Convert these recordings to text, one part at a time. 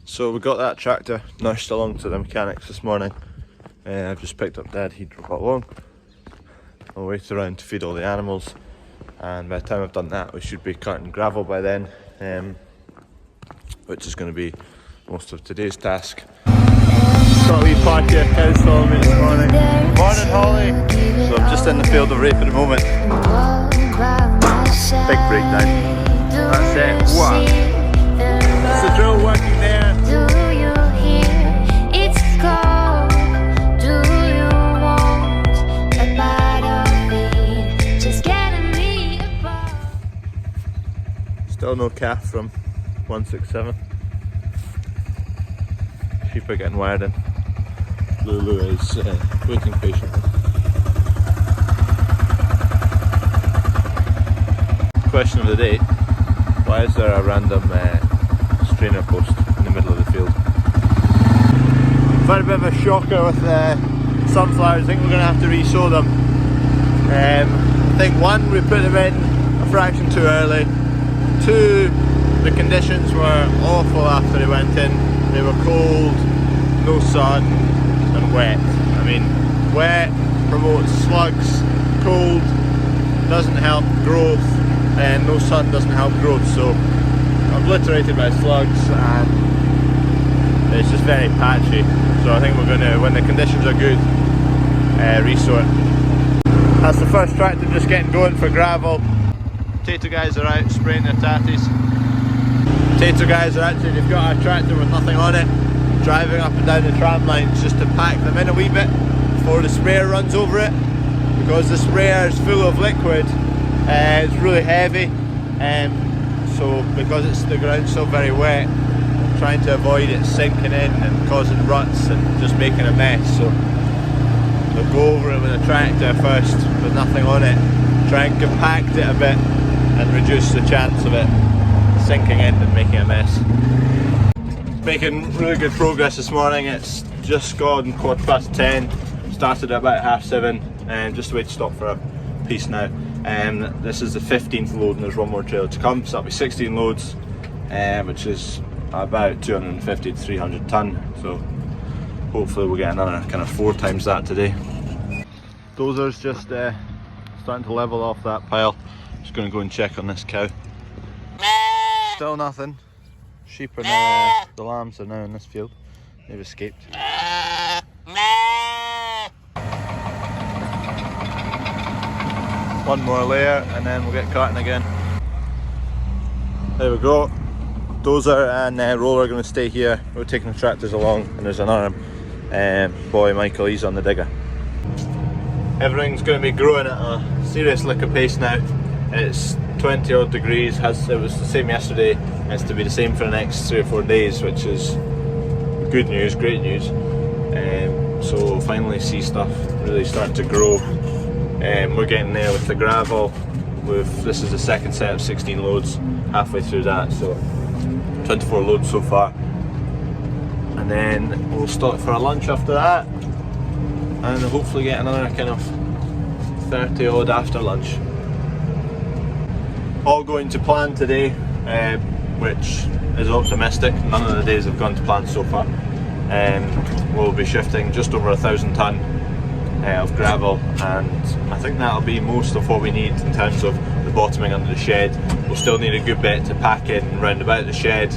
So we got that tractor nursered along to the mechanics this morning. I've just picked up Dad, he drove it along. I'll wait around to feed all the animals, and by the time I've done that we should be cutting gravel by then, which is going to be most of today's task. Got a wee party of cows following me this morning. Morning Holly! So I'm just in the field of rape at the moment. Big breakdown. That's it. Wow! It's the drill working there. Still no calf from 167. Sheep are getting wired in. Lulu is waiting patiently. Question of the day: why is there a random strainer post in the middle of the field? Quite a bit of a shocker with sunflowers. I think we're going to have to re-sow them. I think one, we put them in a fraction too early. Two, the conditions were awful after they went in. They were cold, no sun, and wet. I mean, wet promotes slugs, cold doesn't help growth, and no sun doesn't help growth. So obliterated by slugs, and it's just very patchy. So I think we're going to, when the conditions are good, re-sow it. That's the first tractor just getting going for gravel. Potato guys are out spraying their tatties. Potato guys are actually, they've got a tractor with nothing on it, driving up and down the tram lines just to pack them in a wee bit before the sprayer runs over it, because the sprayer is full of liquid. It's really heavy, so because the ground's still very wet, trying to avoid it sinking in and causing ruts and just making a mess. So they'll go over it with a tractor first with nothing on it, try and compact it a bit and reduce the chance of it sinking in and making a mess. Making really good progress this morning. It's just gone 10:15, started at about 7:30, and just wait to stop for a piece now. This is the 15th load and there's one more trailer to come, so that'll be 16 loads, which is about 250 to 300 tonne, so hopefully we'll get another kind of 4 times that today. Dozer's just starting to level off that pile. Just going to go and check on this cow. Still nothing. Sheep are now, the lambs are now in this field. They've escaped. One more layer and then we'll get cutting again. There we go. Dozer and roller are going to stay here. We're taking the tractors along, and there's another boy, Michael, he's on the digger. Everything's going to be growing at a serious lick of pace now. It's 20 odd degrees, it was the same yesterday, and it's to be the same for the next 3 or 4 days, which is good news, great news. So we'll finally see stuff really starting to grow. We're getting there with the gravel. This is the second set of 16 loads, halfway through that, so 24 loads so far. And then we'll stop for a lunch after that, and hopefully get another kind of 30 odd after lunch. All going to plan today, which is optimistic. None of the days have gone to plan so far. We'll be shifting just over 1,000 tonne of gravel, and I think that'll be most of what we need in terms of the bottoming under the shed. We'll still need a good bit to pack in round about the shed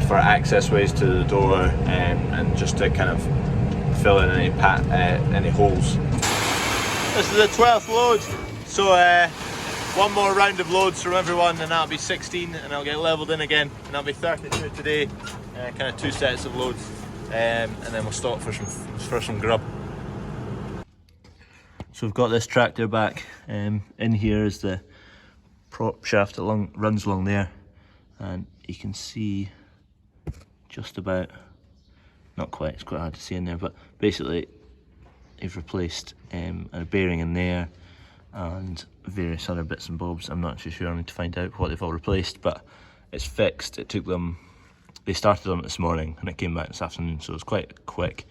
for access ways to the door, and just to kind of fill in any holes. This is the 12th load, so one more round of loads from everyone, and that'll be 16, and I'll get levelled in again, and that'll be 32 today. Kind of 2 sets of loads, and then we'll stop for some grub. So we've got this tractor back. In here is the prop shaft that runs along there, and you can see just about, not quite, it's quite hard to see in there, but basically they've replaced a bearing in there and various other bits and bobs. I'm not too sure, I need to find out what they've all replaced, but it's fixed. It took them, they started on it this morning and it came back this afternoon, so it's quite quick.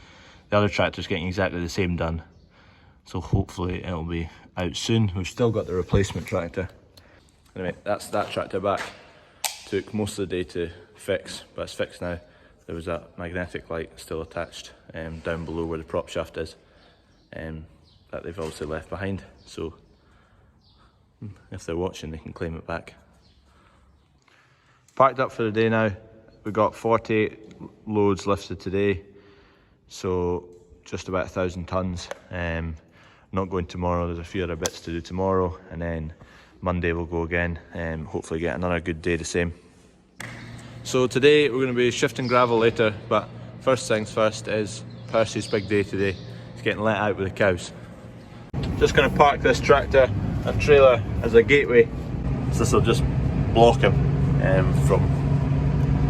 The other tractor's getting exactly the same done, so hopefully it'll be out soon. We've still got the replacement tractor. Anyway, that's that tractor back. Took most of the day to fix, but it's fixed now. There was a magnetic light still attached down below where the prop shaft is, that they've obviously left behind, so if they're watching they can claim it back. Packed up for the day now. We got 48 loads lifted today, so just about 1,000 tonnes. Not going tomorrow, there's a few other bits to do tomorrow, and then Monday we'll go again, hopefully get another good day the same. So today we're going to be shifting gravel later, but first things first is Percy's big day today. He's getting let out with the cows. Just going to park this tractor and trailer as a gateway, so this will just block him from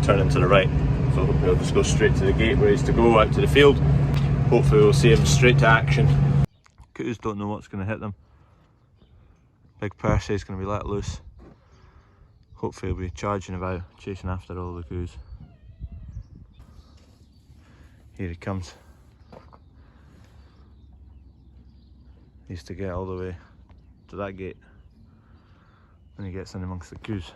turning to the right. So hopefully he'll just go straight to the gateways to go out to the field. Hopefully we'll see him straight to action. Cows don't know what's going to hit them. Big Percy is going to be let loose. Hopefully he'll be charging about, chasing after all the cows. Here he comes. He needs to get all the way to that gate. Then he gets in amongst the cows.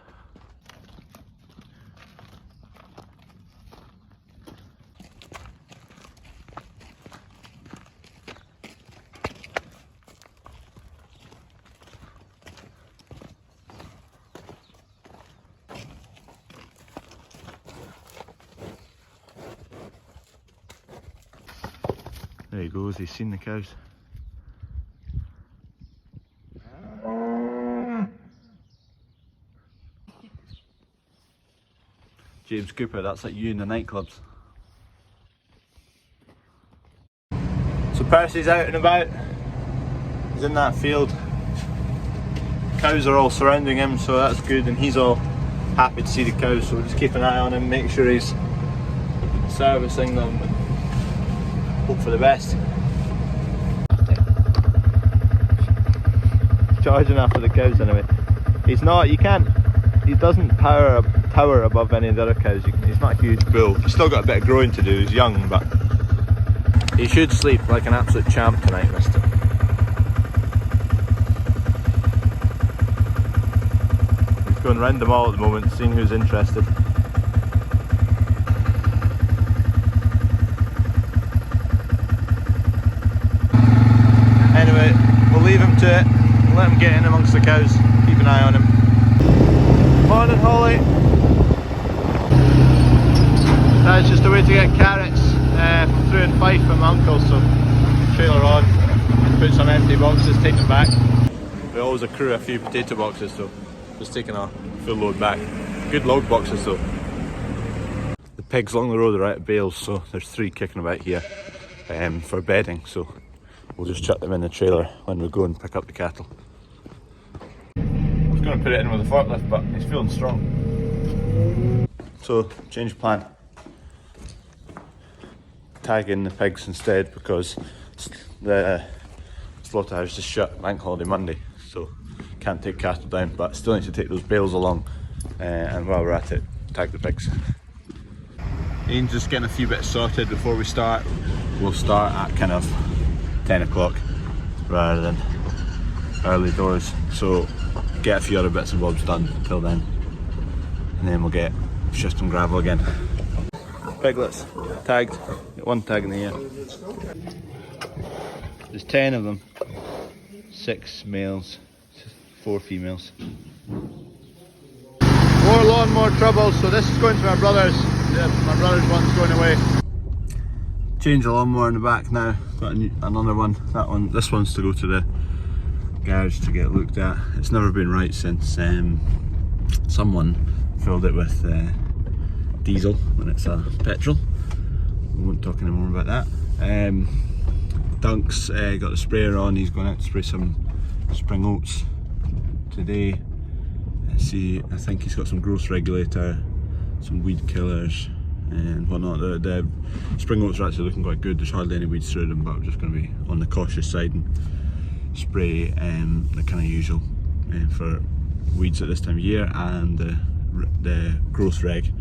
There he goes, he's seen the cows. James Cooper, that's like you in the nightclubs. So Percy's out and about. He's in that field. Cows are all surrounding him, so that's good, and he's all happy to see the cows, so we'll just keep an eye on him, make sure he's servicing them. Hope for the best. Charging after the cows anyway. He's not, he doesn't tower above any of the other cows. He's not a huge bull. He's still got a bit of growing to do, he's young, but he should sleep like an absolute champ tonight, mister. He's going round them all at the moment, seeing who's interested. Anyway, we'll leave him to it, let him get in amongst the cows, keep an eye on him. Morning Holly! That's just a way to get carrots from through in Fife from my uncle, so trailer on, put some empty boxes, take them back. We always accrue a few potato boxes, so just taking a full load back. Good log boxes though. The pigs along the road are out of bales, so there's 3 kicking about here for bedding, so we'll just chuck them in the trailer when we go and pick up the cattle. I was going to put it in with a forklift, but he's feeling strong. So, change of plan. Tag in the pigs instead, because the slaughterhouse is shut bank holiday Monday, so can't take cattle down, but still need to take those bales along, and while we're at it, tag the pigs. Ian's just getting a few bits sorted before we start. We'll start at kind of 10 o'clock rather than early doors, so get a few other bits and bobs done until then, and then we'll get shifting gravel again. Piglets tagged, got 1 tag in the air. There's 10 of them, 6 males, 4 females. More lawn, more trouble, so this is going to my brother's. Yeah, my brother's one's going away. Change the lawnmower in the back now, got another one. This one's to go to the garage to get looked at. It's never been right since someone filled it with diesel when it's a petrol. We won't talk anymore about that. Dunk's got the sprayer on, he's going out to spray some spring oats today. See, I think he's got some growth regulator, some weed killers and whatnot. The spring oats are actually looking quite good, there's hardly any weeds through them, but we're just going to be on the cautious side and spray the kind of usual for weeds at this time of year, and the growth reg.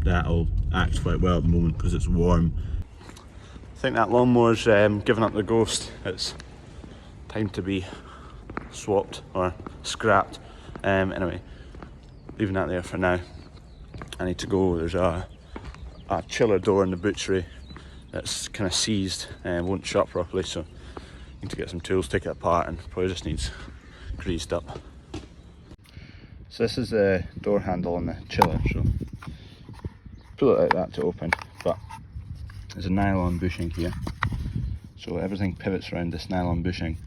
That'll act quite well at the moment because it's warm. I think that lawnmower's given up the ghost. It's time to be swapped or scrapped. Anyway, leaving that there for now. I need to go. There's a chiller door in the butchery that's kind of seized and won't shut properly, so I need to get some tools, take it apart, and probably just needs greased up. So this is the door handle on the chiller, so pull it like that to open, but there's a nylon bushing here, so everything pivots around this nylon bushing,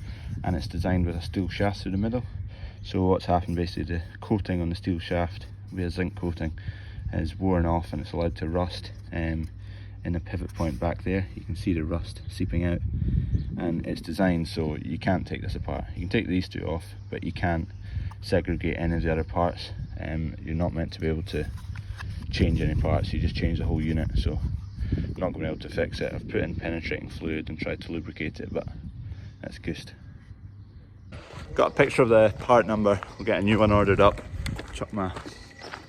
and it's designed with a steel shaft through the middle. So what's happened, basically the coating on the steel shaft, via zinc coating, is worn off and it's allowed to rust. In the pivot point back there you can see the rust seeping out, and it's designed so you can't take this apart. You can take these two off, but you can't segregate any of the other parts. You're not meant to be able to change any parts, you just change the whole unit, so I'm not going to be able to fix it. I've put in penetrating fluid and tried to lubricate it, but that's goosed. Got a picture of the part number. We'll get a new one ordered up, chuck my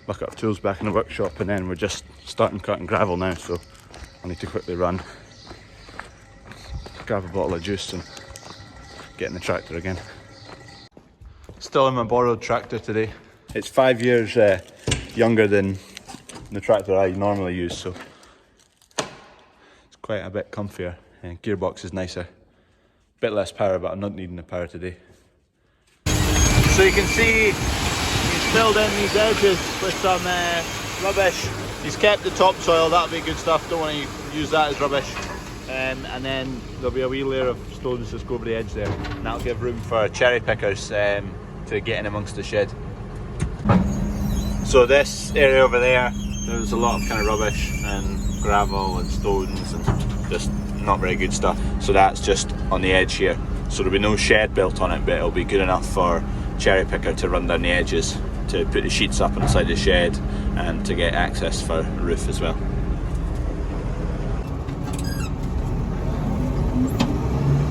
bucket of tools back in the workshop, and then we're just starting cutting gravel now, so I need to quickly run, grab a bottle of juice and get in the tractor again. Still in my borrowed tractor today. It's 5 years younger than the tractor I normally use, so it's quite a bit comfier, and gearbox is nicer. Bit less power, but I'm not needing the power today. So you can see he's filled in these edges with some rubbish. He's kept the topsoil, that'll be good stuff, don't want to use that as rubbish. And then there'll be a wee layer of stones just go over the edge there, and that'll give room for cherry pickers to get in amongst the shed. So this area over there, there's a lot of kind of rubbish and gravel and stones and just not very good stuff. So that's just on the edge here. So there'll be no shed built on it, but it'll be good enough for cherry picker to run down the edges, to put the sheets up on the side of the shed, and to get access for the roof as well.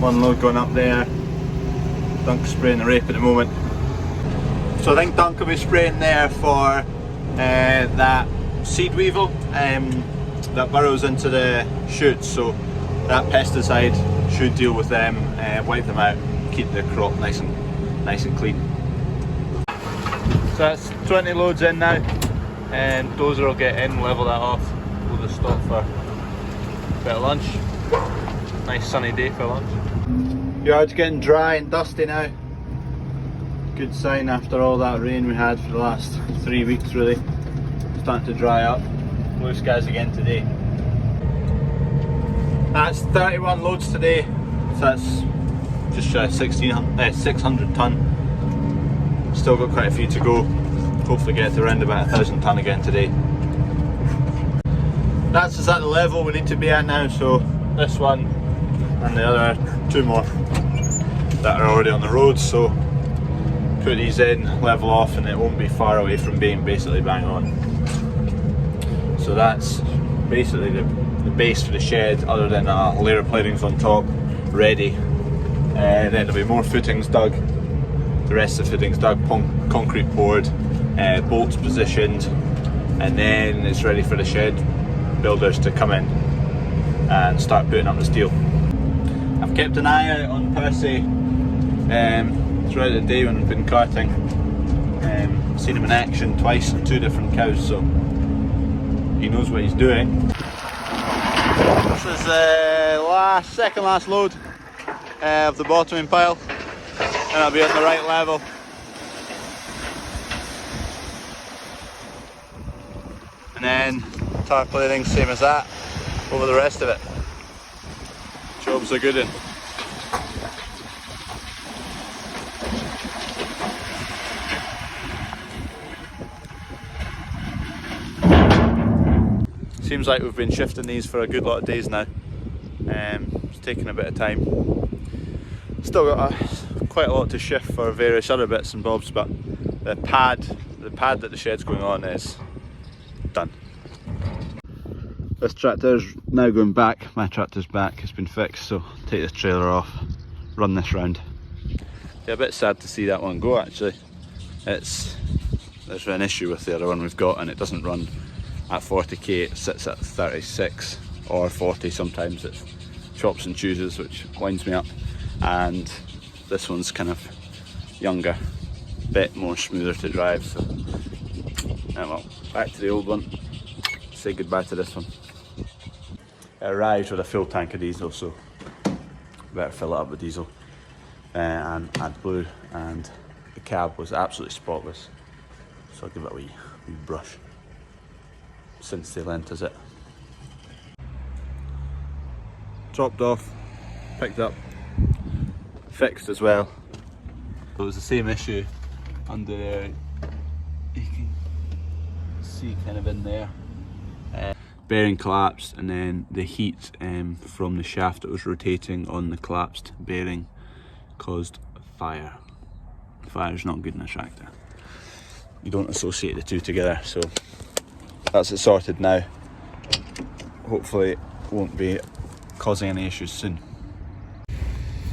One load going up there. Dunk's spraying the rape at the moment. So I think Dunk will be spraying there for that seed weevil that burrows into the shoots, so that pesticide should deal with them, wipe them out, keep the crop nice and clean. So that's 20 loads in now, and dozer will get in, level that off. We'll just stop for a bit of lunch. Nice sunny day for lunch. Yard's getting dry and dusty now. Good sign after all that rain we had for the last 3 weeks really. Starting to dry up. Blue skies again today. That's 31 loads today, so that's just shy of 600 tonne. Still got quite a few to go. Hopefully get to around about 1,000 tonne again today. That's just at the level we need to be at now, so this one and the other two more that are already on the road, so put these in, level off, and it won't be far away from being basically bang on. So that's basically the base for the shed, other than a layer of planings on top ready. Then there'll be more footings dug, the rest of the footings dug, concrete poured, bolts positioned, and then it's ready for the shed builders to come in and start putting up the steel. I've kept an eye out on Percy throughout the day when I've been carting. Seen him in action twice on 2 different cows, so he knows what he's doing. This is the second last load of the bottoming pile, and I'll be on the right level. And then tarpaulin, same as that, over the rest of it. Job's a good one. Seems like we've been shifting these for a good lot of days now. It's taken a bit of time. Still got quite a lot to shift for various other bits and bobs, but the pad that the shed's going on is done. This tractor's now going back. My tractor's back, it's been fixed, so take this trailer off, run this round. Yeah, a bit sad to see that one go actually. There's an issue with the other one we've got, and it doesn't run at 40k, it sits at 36 or 40 sometimes. It chops and chooses, which winds me up. And this one's kind of younger, bit more smoother to drive, so well, back to the old one. Say goodbye to this one. It arrived with a full tank of diesel, so better fill it up with diesel and add blue. And the cab was absolutely spotless, so I'll give it a wee brush. Since they lent us it. Dropped off, picked up, fixed as well. It was the same issue under there. You can see kind of in there. Bearing collapsed, and then the heat from the shaft that was rotating on the collapsed bearing caused fire. Fire's not good in a tractor. You don't associate the two together, so that's it sorted now. Hopefully it won't be causing any issues soon.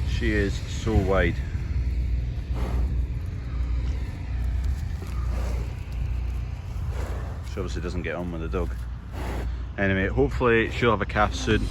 She is so wide. She obviously doesn't get on with the dog. Anyway, hopefully she'll have a calf soon.